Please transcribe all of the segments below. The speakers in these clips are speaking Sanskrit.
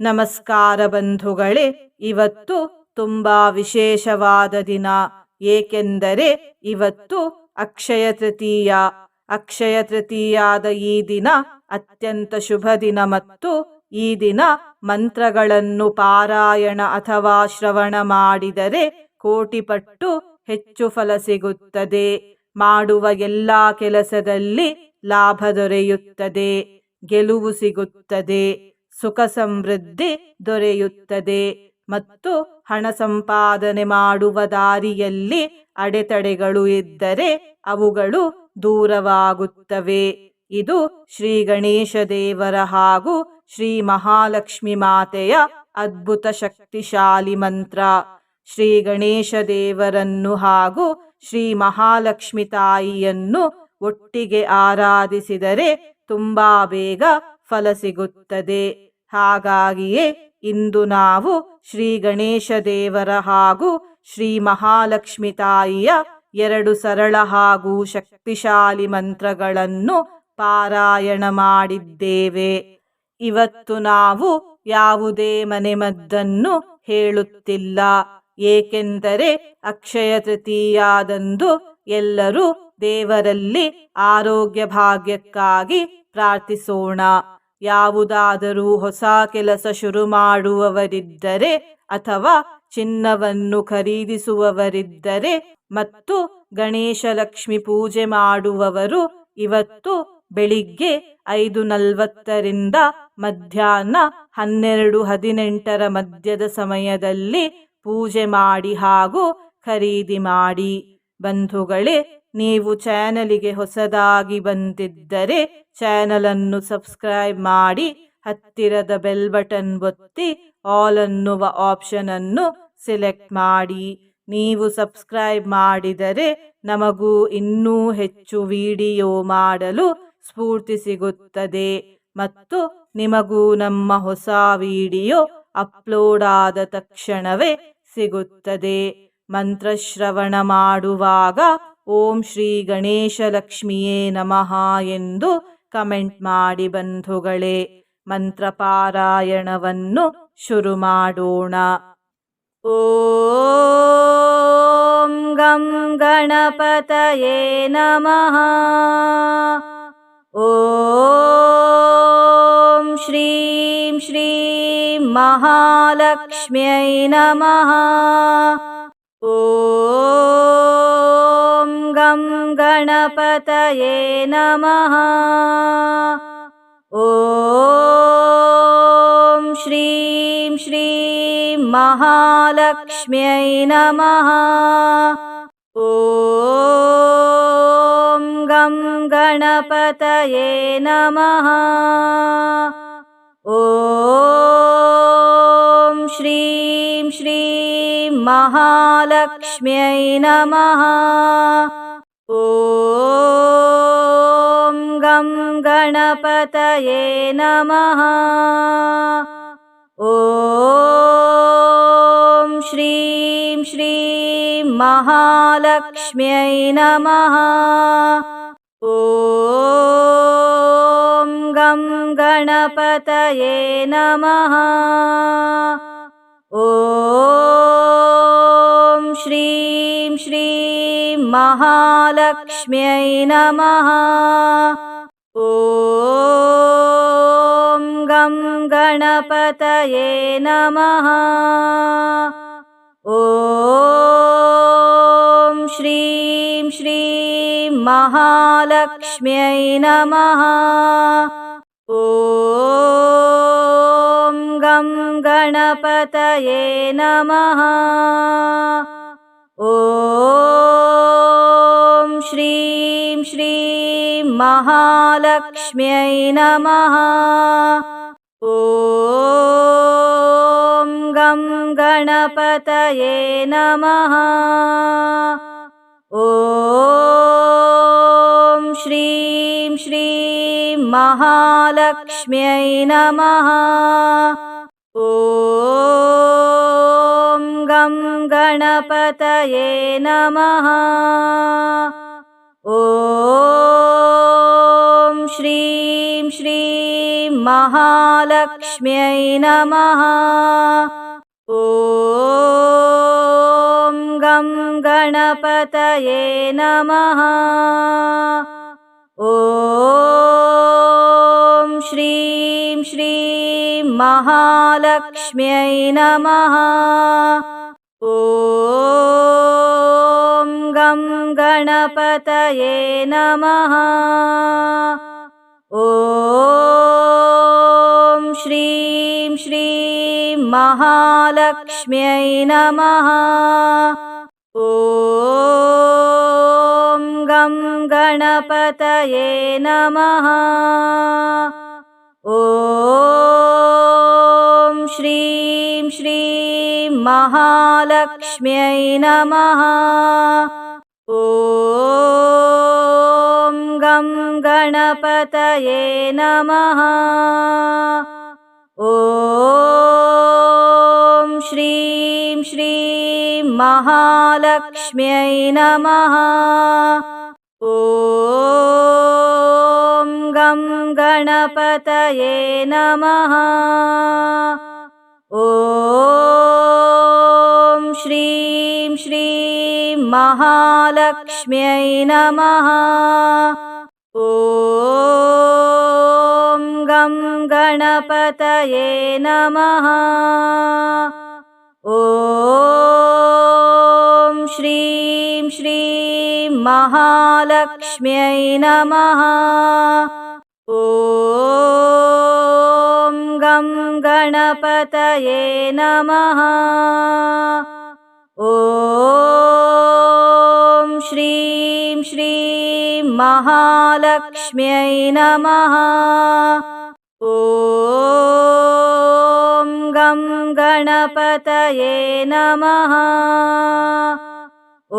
ನಮಸ್ಕಾರ ಬಂಧುಗಳೇ, ಇವತ್ತು ತುಂಬಾ ವಿಶೇಷವಾದ ದಿನ. ಏಕೆಂದರೆ ಇವತ್ತು ಅಕ್ಷಯ ತೃತೀಯ. ಅಕ್ಷಯ ತೃತೀಯಾದ ಈ ದಿನ ಅತ್ಯಂತ ಶುಭ ದಿನ ಮತ್ತು ಈ ದಿನ ಮಂತ್ರಗಳನ್ನು ಪಾರಾಯಣ ಅಥವಾ ಶ್ರವಣ ಮಾಡಿದರೆ ಕೋಟಿಪಟ್ಟು ಹೆಚ್ಚು ಫಲ ಸಿಗುತ್ತದೆ. ಮಾಡುವ ಎಲ್ಲ ಕೆಲಸದಲ್ಲಿ ಲಾಭ ದೊರೆಯುತ್ತದೆ, ಗೆಲುವು ಸಿಗುತ್ತದೆ, ಸುಖ ಸಮೃದ್ಧಿ ದೊರೆಯುತ್ತದೆ ಮತ್ತು ಹಣ ಸಂಪಾದನೆ ಮಾಡುವ ದಾರಿಯಲ್ಲಿ ಅಡೆತಡೆಗಳು ಇದ್ದರೆ ಅವುಗಳು ದೂರವಾಗುತ್ತವೆ. ಇದು ಶ್ರೀ ಗಣೇಶ ದೇವರ ಹಾಗೂ ಶ್ರೀ ಮಹಾಲಕ್ಷ್ಮಿ ಮಾತೆಯ ಅದ್ಭುತ ಶಕ್ತಿಶಾಲಿ ಮಂತ್ರ. ಶ್ರೀ ಗಣೇಶ ದೇವರನ್ನು ಹಾಗೂ ಶ್ರೀ ಮಹಾಲಕ್ಷ್ಮಿ ತಾಯಿಯನ್ನು ಒಟ್ಟಿಗೆ ಆರಾಧಿಸಿದರೆ ತುಂಬಾ ಬೇಗ ಫಲ ಸಿಗುತ್ತದೆ. ಹಾಗಾಗಿಯೇ ಇಂದು ನಾವು ಶ್ರೀ ಗಣೇಶ ದೇವರ ಹಾಗೂ ಶ್ರೀ ಮಹಾಲಕ್ಷ್ಮಿ ತಾಯಿಯ 2 ಸರಳ ಹಾಗೂ ಶಕ್ತಿಶಾಲಿ ಮಂತ್ರಗಳನ್ನು ಪಾರಾಯಣ ಮಾಡಿದ್ದೇವೆ. ಇವತ್ತು ನಾವು ಯಾವುದೇ ಮನೆಮದ್ದನ್ನು ಹೇಳುತ್ತಿಲ್ಲ, ಏಕೆಂದರೆ ಅಕ್ಷಯ ತೃತೀಯಾದಂದು ಎಲ್ಲರೂ ದೇವರಲ್ಲಿ ಆರೋಗ್ಯ ಭಾಗ್ಯಕ್ಕಾಗಿ ಪ್ರಾರ್ಥಿಸೋಣ. ಯಾವುದಾದರೂ ಹೊಸ ಕೆಲಸ ಶುರು ಮಾಡುವವರಿದ್ದರೆ ಅಥವಾ ಚಿನ್ನವನ್ನು ಖರೀದಿಸುವವರಿದ್ದರೆ ಮತ್ತು ಗಣೇಶ ಲಕ್ಷ್ಮಿ ಪೂಜೆ ಮಾಡುವವರು ಇವತ್ತು ಬೆಳಿಗ್ಗೆ 5:40ರಿಂದ ಮಧ್ಯಾಹ್ನ 12:18 ಮಧ್ಯದ ಸಮಯದಲ್ಲಿ ಪೂಜೆ ಮಾಡಿ ಹಾಗೂ ಖರೀದಿ ಮಾಡಿ. ಬಂಧುಗಳೇ, ನೀವು ಚಾನಲಿಗೆ ಹೊಸದಾಗಿ ಬಂದಿದ್ದರೆ ಚಾನಲನ್ನು ಸಬ್ಸ್ಕ್ರೈಬ್ ಮಾಡಿ, ಹತ್ತಿರದ ಬೆಲ್ ಬಟನ್ ಒತ್ತಿ ಆಲ್ ಅನ್ನುವ ಆಪ್ಷನ್ ಅನ್ನು ಸೆಲೆಕ್ಟ್ ಮಾಡಿ. ನೀವು ಸಬ್ಸ್ಕ್ರೈಬ್ ಮಾಡಿದರೆ ನಮಗೂ ಇನ್ನೂ ಹೆಚ್ಚು ವಿಡಿಯೋ ಮಾಡಲು ಸ್ಫೂರ್ತಿ ಸಿಗುತ್ತದೆ ಮತ್ತು ನಿಮಗೂ ನಮ್ಮ ಹೊಸ ವಿಡಿಯೋ ಅಪ್ಲೋಡ್ ಆದ ತಕ್ಷಣವೇ ಸಿಗುತ್ತದೆ. ಮಂತ್ರಶ್ರವಣ ಮಾಡುವಾಗ ಓಂ ಶ್ರೀ ಗಣೇಶ ಲಕ್ಷ್ಮಿಯೇ ನಮಃ ಎಂದು ಕಮೆಂಟ್ ಮಾಡಿ ಬಂಧುಗಳೇ. ಮಂತ್ರ ಪಾರಾಯಣವನ್ನು ಶುರು ಮಾಡೋಣ. ಓಂ ಗಂ ಗಣಪತಯೇ ನಮಃ. ಓಂ ಶ್ರೀಂ ಶ್ರೀಂ ಮಹಾಲಕ್ಷ್ಮ್ಯೈ ನಮಃ. ಓಂ ಗಂ ಗಣಪತಯೇ ನಮಃ. ಓಂ ಶ್ರೀಂ ಶ್ರೀಂ ಮಹಾಲಕ್ಷ್ಮ್ಯೈ ನಮಃ. ಓಂ ಗಂ ಗಣಪತಯೇ ನಮಃ. ಓಂ ಶ್ರೀಂ ಶ್ರೀಂ ಮಹಾಲಕ್ಷ್ಮ್ಯೈ ನಮಃ. ಓಂ ಗಂ ಗಣಪತಯೇ ನಮಃ. ಓಂ ಶ್ರೀಂ ಶ್ರೀಂ ಮಹಾಲಕ್ಷ್ಮ್ಯೈ ನಮಃ. ಓಂ ಗಂ ಗಣಪತಯೇ ನಮಃ. ಓಂ ಶ್ರೀಂ ಶ್ರೀಂ ಮಹಾಲಕ್ಷ್ಮ್ಯೈ ನಮಃ. ಓಂ ಗಂ ಗಣಪತಯೇ ನಮಃ. ಓಂ ಶ್ರೀಂ ಶ್ರೀಂ ಮಹಾಲಕ್ಷ್ಮ್ಯೈ ನಮಃ. ಓಂ ಗಂ ಗಣಪತಯೇ ನಮಃ. ಓಂ ಶ್ರೀಂ ಶ್ರೀಂ ಮಹಾಲಕ್ಷ್ಮ್ಯೈ ನಮಃ. ಓಂ ಗಂ ಗಣಪತಯೇ ನಮಃ. ಓಂ ಶ್ರೀಂ ಶ್ರೀಂ ಮಹಾಲಕ್ಷ್ಮ್ಯೈ ನಮಃ. ಓಂ ಗಂ ಗಣಪತಯೇ ನಮಃ. ಓಂ ಶ್ರೀಂ ಶ್ರೀಂ ಮಹಾಲಕ್ಷ್ಮ್ಯೈ महालक्ष्म्यै नमः। ॐ गं गणपतये नमः। ॐ श्रीं श्रीं महालक्ष्म्यै नमः। ॐ गं गणपतये नमः। ॐ श्रीं श्रीं महालक्ष्म्यै नमः। ॐ गं गणपतये नमः। ॐ श्रीं श्रीं महालक्ष्म्यै नमः। ॐ गं गणपतये नमः। ॐ श्रीं श्रीं महालक्ष्म्यै नमः। ॐ गं गणपतये नमः। ॐ श्रीं श्रीं महालक्ष्म्यै नमः। ॐ गं गणपतये नमः। ॐ श्रीं श्रीं महालक्ष्म्यै नमः। ॐ गं गणपतये नमः। ॐ श्रीं श्रीं महालक्ष्म्यै नमः। ॐ गं गणपतये नमः। ॐ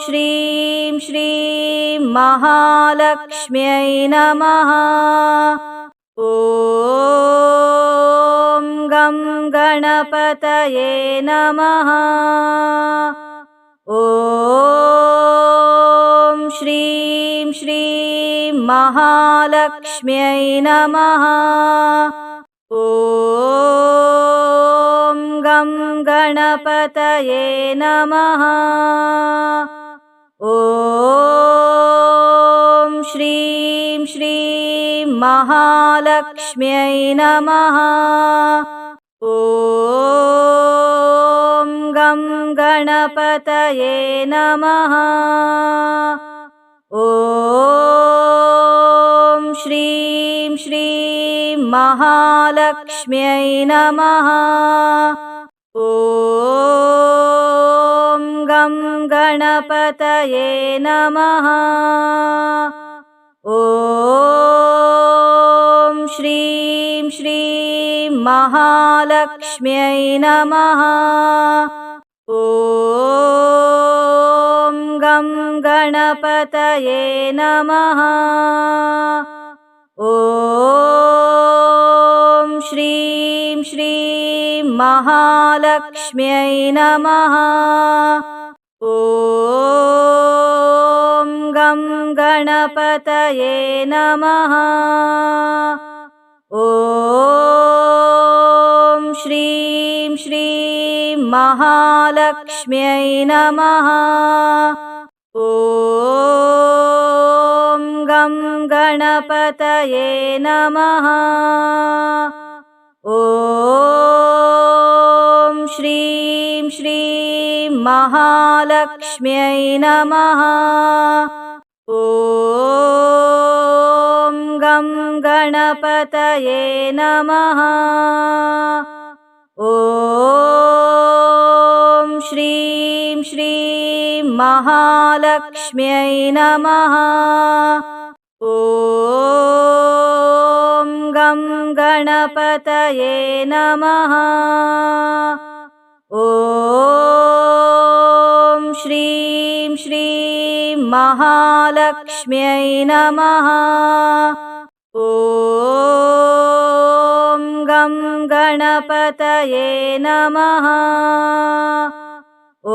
श्रीं श्रीं महालक्ष्म्यै नमः। ॐ गं गणपतये नमः। ॐ श्रीं श्रीं महालक्ष्म्यै नमः। ॐ गं गणपतये नमः। ॐ श्रीं श्रीं महालक्ष्म्यै नमः। ॐ गं गणपतये नमः। ॐ श्रीं श्रीं महालक्ष्म्यै नमः। ॐ गं गणपतये नमः। ॐ श्रीं श्रीं महालक्ष्म्यै नमः। ॐ गं गणपतये नमः। ॐ श्रीं श्रीं महालक्ष्म्यै नमः। ॐ गं गणपतये नमः। ॐ श्रीं श्रीं महालक्ष्म्यै नमः। ॐ गं गणपतये नमः। ॐ श्रीं श्रीं महालक्ष्म्यै नमः। ॐ गं गणपतये नमः। ॐ श्रीं श्रीं महालक्ष्म्यै नमः। ॐ गं गणपतये नमः। ॐ श्रीं श्रीं महालक्ष्म्यै नमः। ॐ गं गणपतये नमः। ॐ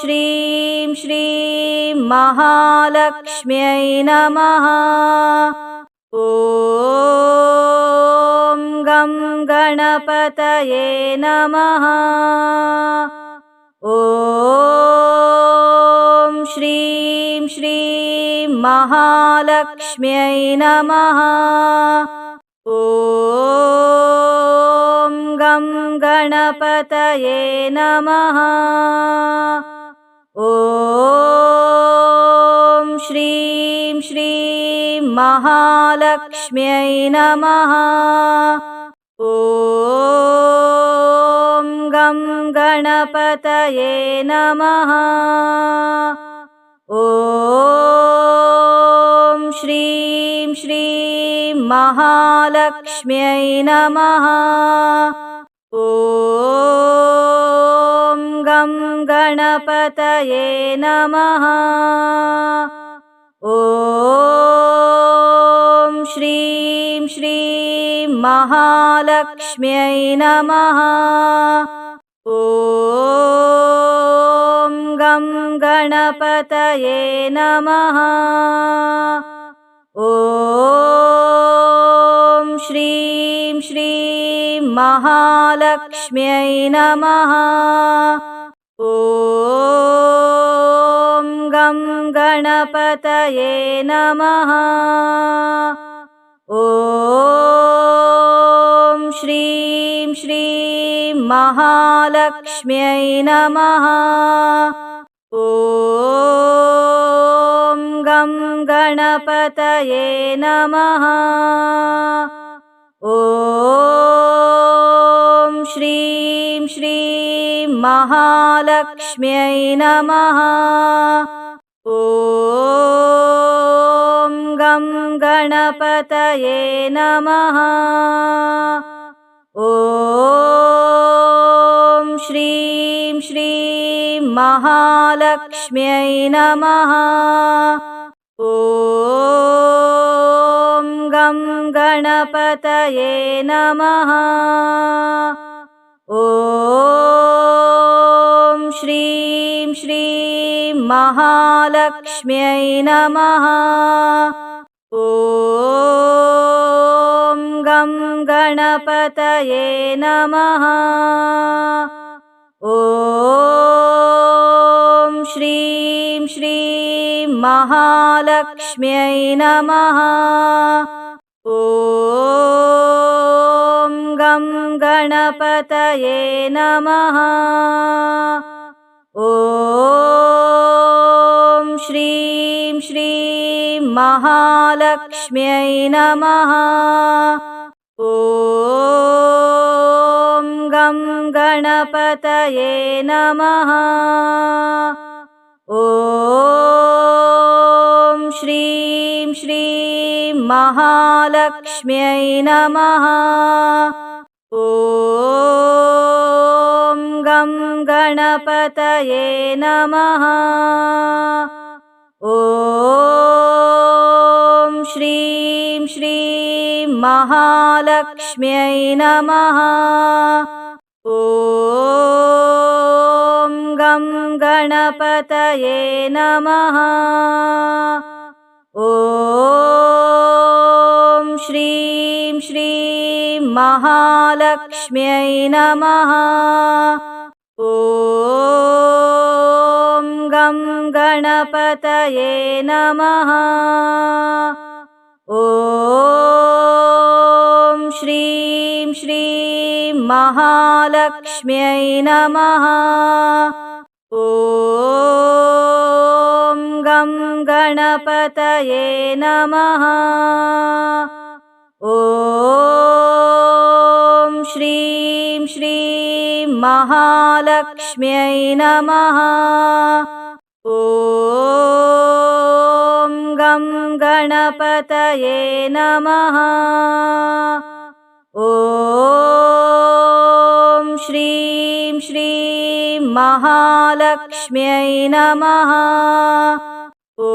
श्रीं श्रीं महालक्ष्म्यै नमः। ॐ गं गणपतये नमः। ॐ श्रीं श्रीं महालक्ष्म्यै नमः। ॐ गं गणपतये नमः। ॐ श्रीं श्रीं महालक्ष्म्यै नमः। ॐ गं गणपतये नमः। ॐ श्रीं श्रीं महालक्ष्म्यै नमः। ॐ गं गणपतये नमः। ॐ श्रीं श्रीं महालक्ष्म्यै नमः। ॐ गं गणपतये नमः। ॐ श्रीं श्रीं महालक्ष्म्यै नमः। ॐ गं गणपतये नमः। ॐ श्रीं श्रीं महालक्ष्म्यै नमः। ॐ गं गणपतये नमः। ॐ श्रीं श्रीं महालक्ष्म्यै नमः। ॐ गं गणपतये नमः। ॐ श्रीं श्रीं महालक्ष्म्यै नमः। ॐ गं गणपतये नमः। ॐ श्रीं श्रीं महालक्ष्म्यै नमः। ॐ गं गणपतये नमः। ॐ श्रीं श्रीं महालक्ष्म्यै नमः। ॐ गं गणपतये नमः। ॐ श्रीं श्रीं महालक्ष्म्यै नमः। ॐ गं गणपतये नमः। ॐ श्रीं श्रीं महालक्ष्म्यै नमः। ॐ गं गणपतये नमः। ॐ श्रीं श्रीं महालक्ष्म्यै नमः। ॐ गं गणपतये नमः। ॐ श्रीं श्रीं महालक्ष्म्यै नमः। ॐ गं गणपतये नमः। ॐ श्रीं श्रीं महालक्ष्म्यै नमः। ॐ गं गणपतये नमः। ॐ श्रीं श्रीं महालक्ष्म्यै नमः। ॐ गं गणपतये नमः। ॐ श्रीं श्रीं महालक्ष्म्यै नमः। ॐ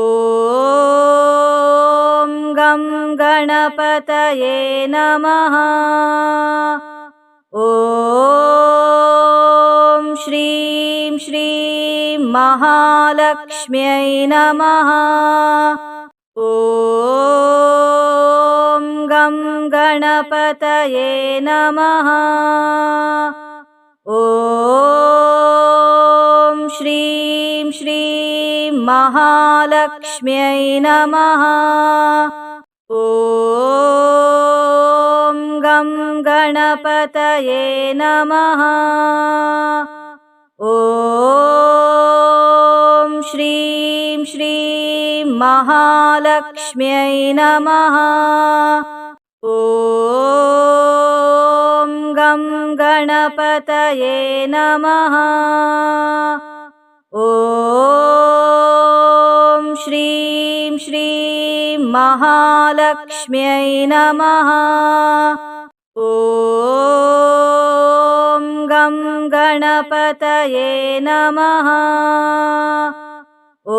गं गणपतये नमः। ॐ श्रीं श्रीं महालक्ष्म्यै नमः। ॐ गणपतये नमः। ॐ श्रीं श्रीं महालक्ष्म्यै नमः। ॐ गं गणपतये नमः। ॐ श्रीं श्रीं महालक्ष्म्यै नमः। ॐ गं गणपतये नमः। ॐ श्रीं श्रीं महालक्ष्म्यै नमः। ॐ गं गणपतये नमः। ॐ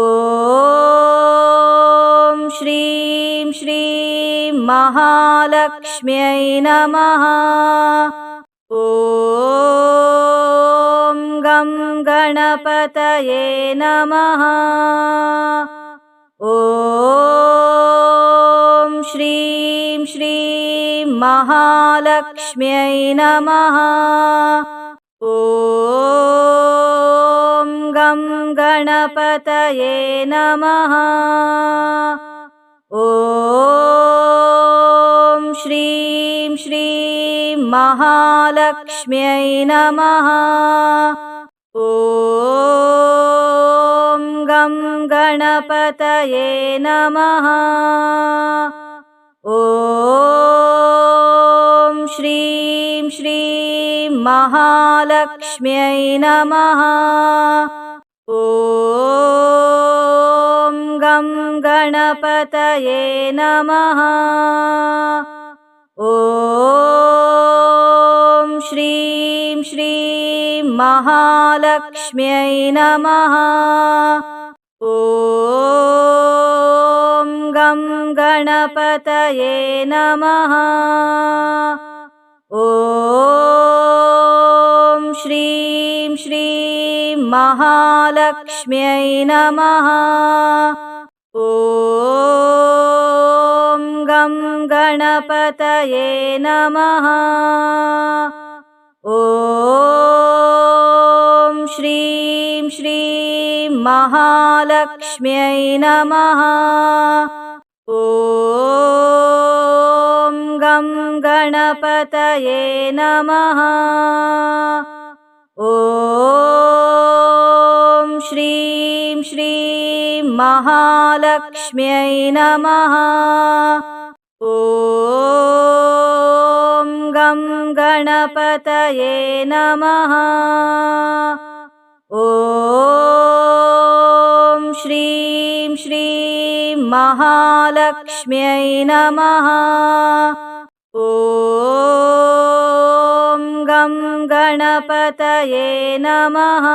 श्रीं श्रीं महालक्ष्म्यै नमः। ॐ गं गणपतये नमः। ॐ श्रीं श्रीं महालक्ष्म्यै नमः। ॐ गं गणपतये नमः। ॐ श्रीं श्रीं महालक्ष्म्यै नमः। ॐ गं गणपतये नमः। ॐ श्रीं श्रीं महालक्ष्म्यै नमः। ॐ गं गणपतये नमः। ॐ श्रीं श्रीं महालक्ष्म्यै नमः। ॐ गं गणपतये नमः। ॐ श्रीं श्रीं महालक्ष्म्यै नमः। ॐ गं गणपतये नमः। ॐ श्रीं श्रीं महालक्ष्म्यै नमः। ॐ गं गणपतये नमः। ॐ श्रीं श्रीं महालक्ष्म्यै नमः। ॐ गं गणपतये नमः। ॐ श्रीं श्रीं महालक्ष्म्यै नमः। ॐ गं गणपतये नमः।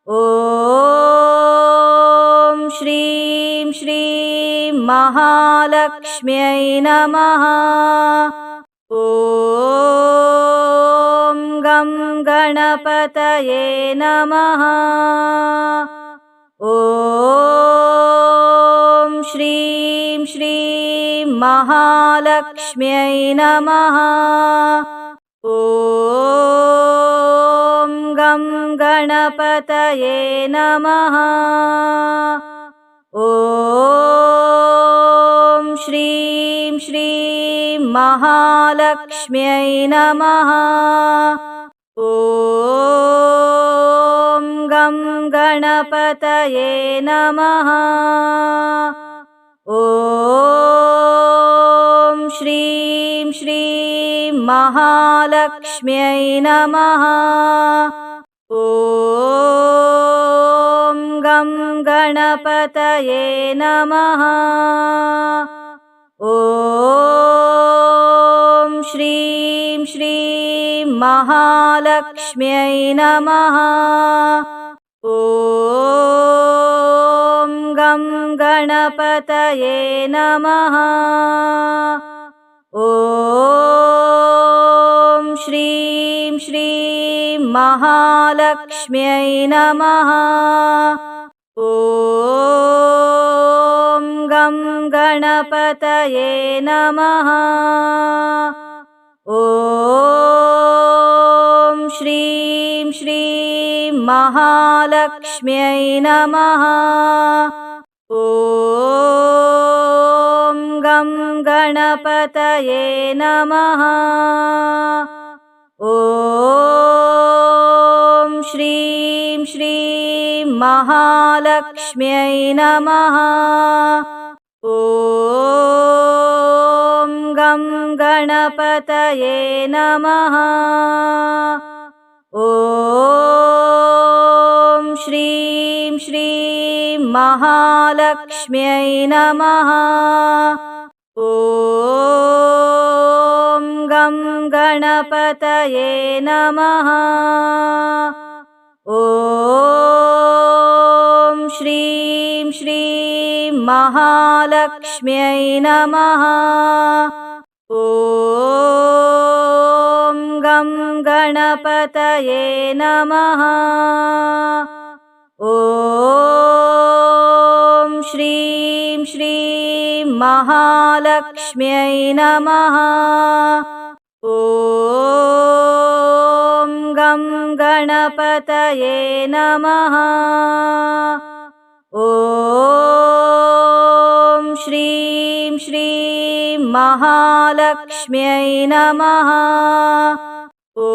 ॐ श्रीं श्रीं महालक्ष्म्यै नमः। ॐ गं गणपतये नमः। ॐ श्रीं श्रीं महालक्ष्म्यै नमः। ॐ गं गणपतये नमः। ॐ श्रीं श्रीं महालक्ष्म्यै नमः। ॐ गं गणपतये नमः। ॐ श्रीं श्रीं महालक्ष्म्यै नमः। ॐ गं गणपतये नमः। ॐ श्रीं श्रीं महालक्ष्म्यै नमः। ॐ गं गणपतये नमः। ॐ श्रीं श्रीं महालक्ष्म्यै नमः। ॐ गं गणपतये गणपतये नमः। ॐ श्रीं श्रीं महालक्ष्म्यै नमः। ॐ गं गणपतये नमः। ॐ श्रीं श्रीं महालक्ष्म्यै नमः। ॐ गं गणपतये नमः। ॐ श्रीं श्रीं महालक्ष्म्यै नमः। ॐ गं गणपतये नमः। ॐ श्रीं श्रीं महालक्ष्म्यै नमः। ॐ गं गणपतये नमः। ॐ श्रीं श्रीं महालक्ष्म्यै नमः। ॐ गं गणपतये नमः। ॐ श्रीं श्रीं महालक्ष्म्यै नमः। ॐ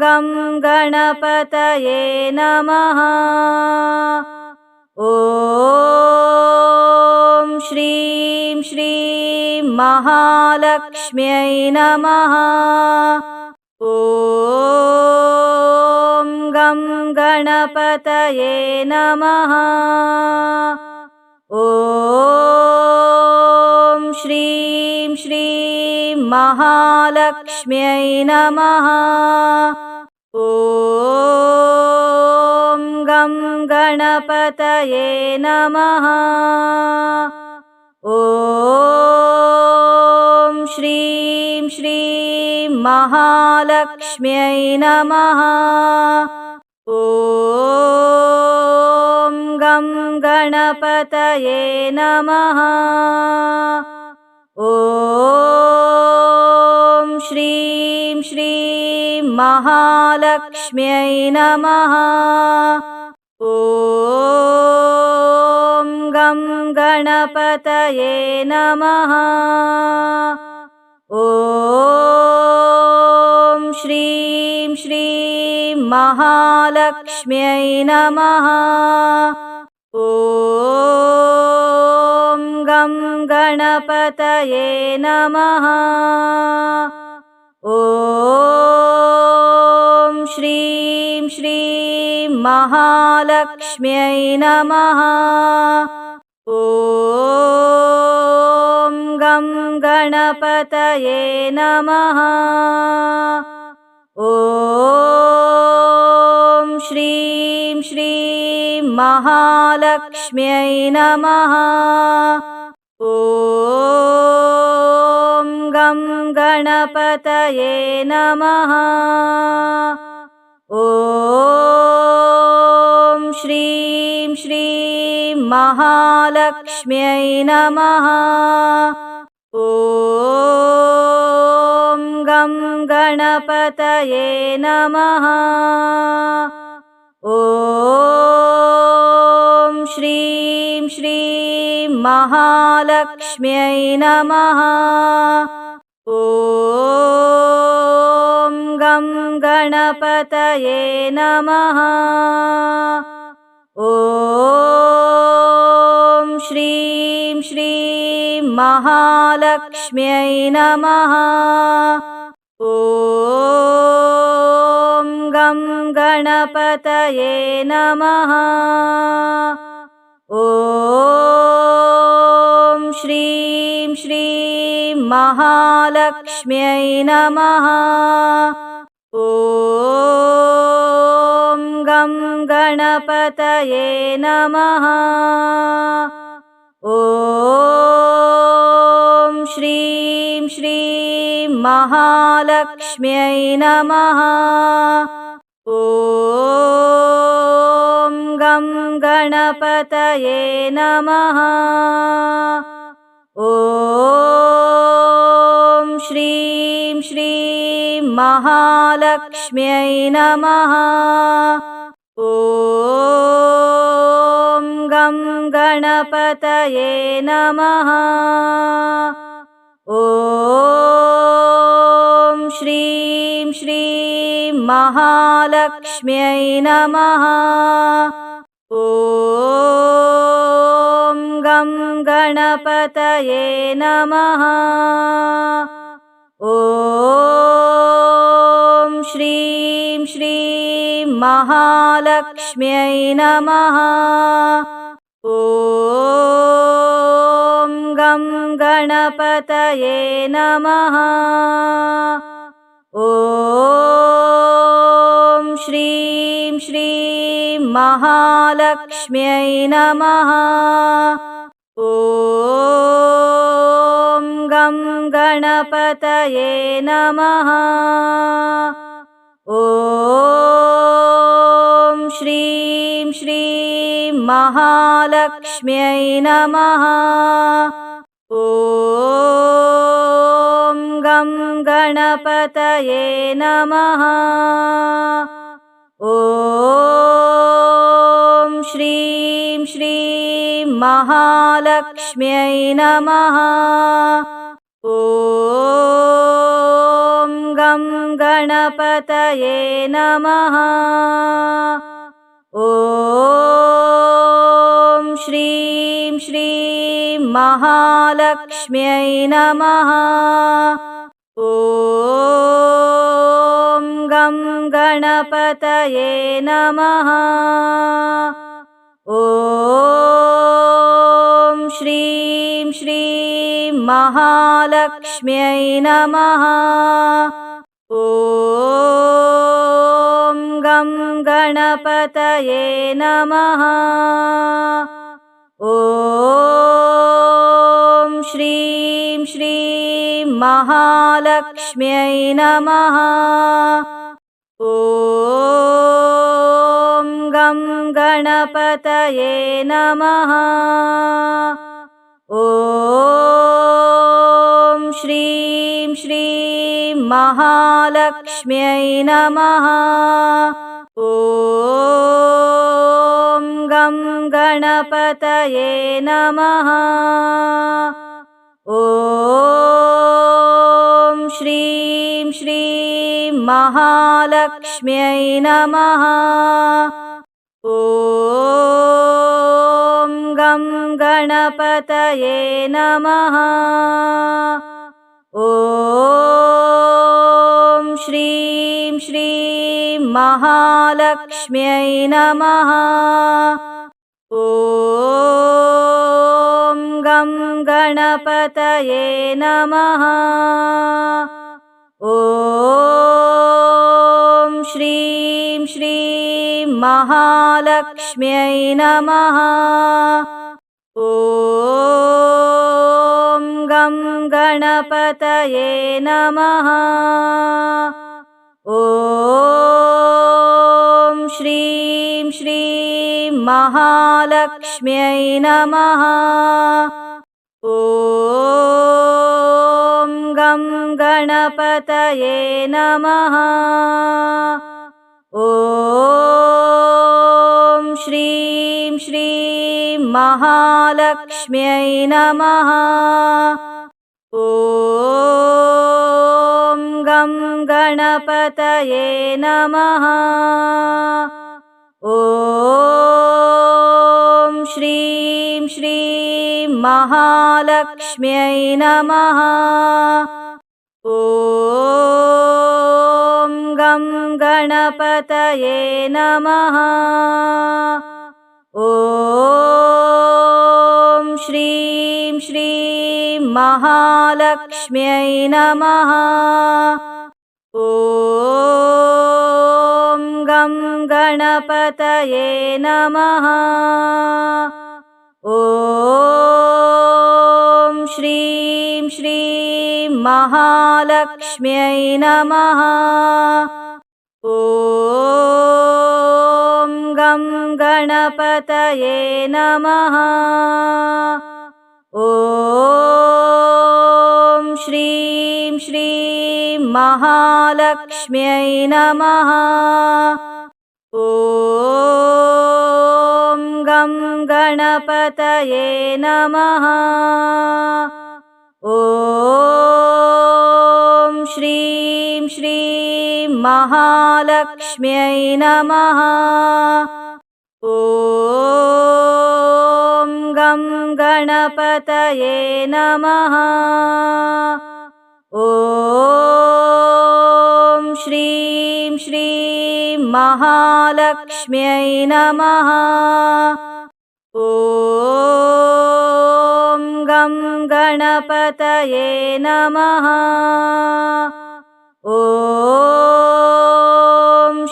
गं गणपतये नमः। ॐ श्रीं श्रीं महालक्ष्म्यै नमः। ॐ गं गणपतये नमः। ॐ श्रीं श्रीं महालक्ष्म्यै नमः। ॐ गं गणपतये नमः। ॐ श्रीं श्रीं महालक्ष्म्यै नमः। ॐ गं गणपतये नमः। ॐ श्रीं श्रीं महालक्ष्म्यै नमः। ॐ गं गणपतये नमः। ॐ श्रीं श्रीं महालक्ष्म्यै नमः। ॐ गं गणपतये नमः। ॐ श्रीं श्रीं महालक्ष्म्यै नमः। ॐ गं गणपतये नमः। ॐ श्रीं श्रीं महालक्ष्म्यै नमः। ॐ गं गणपतये नमः। ॐ श्रीं श्रीं महालक्ष्म्यै नमः। ॐ गं गणपतये नमः। ॐ श्रीं श्रीं महालक्ष्म्यै नमः। ॐ गं गणपतये नमः। ॐ श्रीं श्रीं महालक्ष्म्यै नमः। ॐ गं गणपतये नमः। ॐ श्रीं श्रीं महालक्ष्म्यै नमः। ॐ गं गणपतये नमः। ॐ श्रीं श्रीं महालक्ष्म्यै नमः। ॐ गं गणपतये गणपतये नमः। ॐ श्रीं श्रीं महालक्ष्म्यै नमः। ॐ गं गणपतये नमः। ॐ श्रीं श्रीं महालक्ष्म्यै नमः। ॐ गं गणपतये नमः। ॐ श्रीं श्रीं महालक्ष्म्यै नमः। ॐ गं गणपतये नमः। ॐ श्रीं श्रीं महालक्ष्म्यै नमः। ॐ गं गणपतये नमः। ॐ श्रीं श्रीं महालक्ष्म्यै नमः। ॐ गं गणपतये नमः। ॐ श्रीं श्रीं महालक्ष्म्यै नमः। ॐ गं गणपतये नमः। ॐ श्रीं श्रीं महालक्ष्म्यै नमः। ॐ गं गणपतये नमः। ॐ श्रीं श्रीं महालक्ष्म्यै नमः। ॐ गं गणपतये नमः। ॐ श्रीं श्रीं महालक्ष्म्यै नमः। ॐ गं गणपतये नमः। ॐ श्रीं श्रीं महालक्ष्म्यै नमः। ॐ गं गणपतये नमः। ॐ श्रीं श्रीं महालक्ष्म्यै नमः। ॐ गं गणपतये नमः। ॐ श्रीं श्रीं महालक्ष्म्यै नमः। ॐ गं गणपतये नमः। ॐ श्रीं श्रीं महालक्ष्म्यै नमः। ॐ गं गणपतये नमः। ॐ श्रीं श्रीं महालक्ष्म्यै नमः। ॐ गं गणपतये नमः। ॐ श्रीं श्रीं महालक्ष्म्यै नमः। ॐ गं गणपतये नमः। ॐ श्रीं श्रीं महालक्ष्म्यै नमः। ॐ गं गणपतये नमः। ॐ श्रीं श्रीं महालक्ष्म्यै नमः। ॐ गं गणपतये नमः। ॐ श्रीं श्रीं महालक्ष्म्यै नमः। ॐ गं गणपतये नमः। ॐ श्रीं श्रीं महालक्ष्म्यै नमः। ॐ गं गणपतये नमः। ॐ श्रीं श्रीं महालक्ष्म्यै नमः। ॐ गं गणपतये नमः। ॐ श्रीं श्रीं महालक्ष्म्यै नमः। ॐ गं गणपतये नमः। ॐ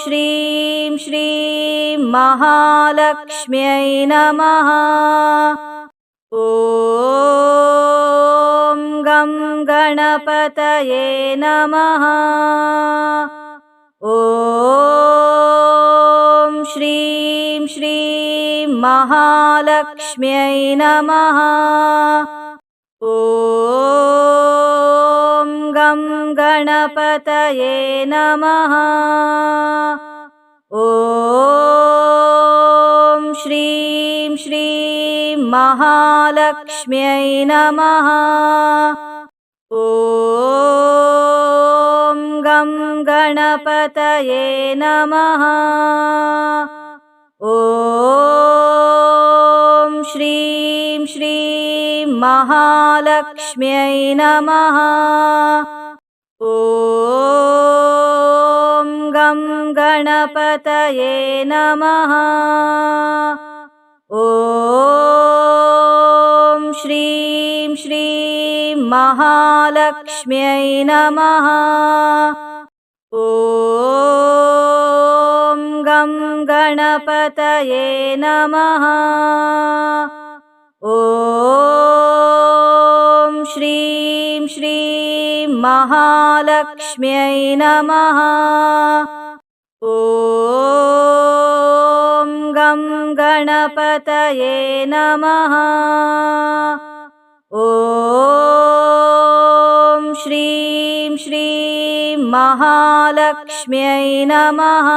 श्रीं श्रीं महालक्ष्म्यै नमः। ॐ गं गणपतये नमः। ॐ श्रीं श्रीं महालक्ष्म्यै नमः। ॐ गं गणपतये नमः। ॐ श्रीं श्रीं महालक्ष्म्यै नमः। ॐ गं गणपतये नमः। ॐ श्रीं श्रीं महालक्ष्म्यै नमः। ॐ गं गणपतये नमः। ॐ श्रीं श्रीं महालक्ष्म्यै नमः। ॐ गं गणपतये नमः। ॐ श्रीं श्रीं महालक्ष्म्यै नमः। ॐ गं गणपतये नमः। ॐ श्रीं श्रीं महालक्ष्म्यै नमः।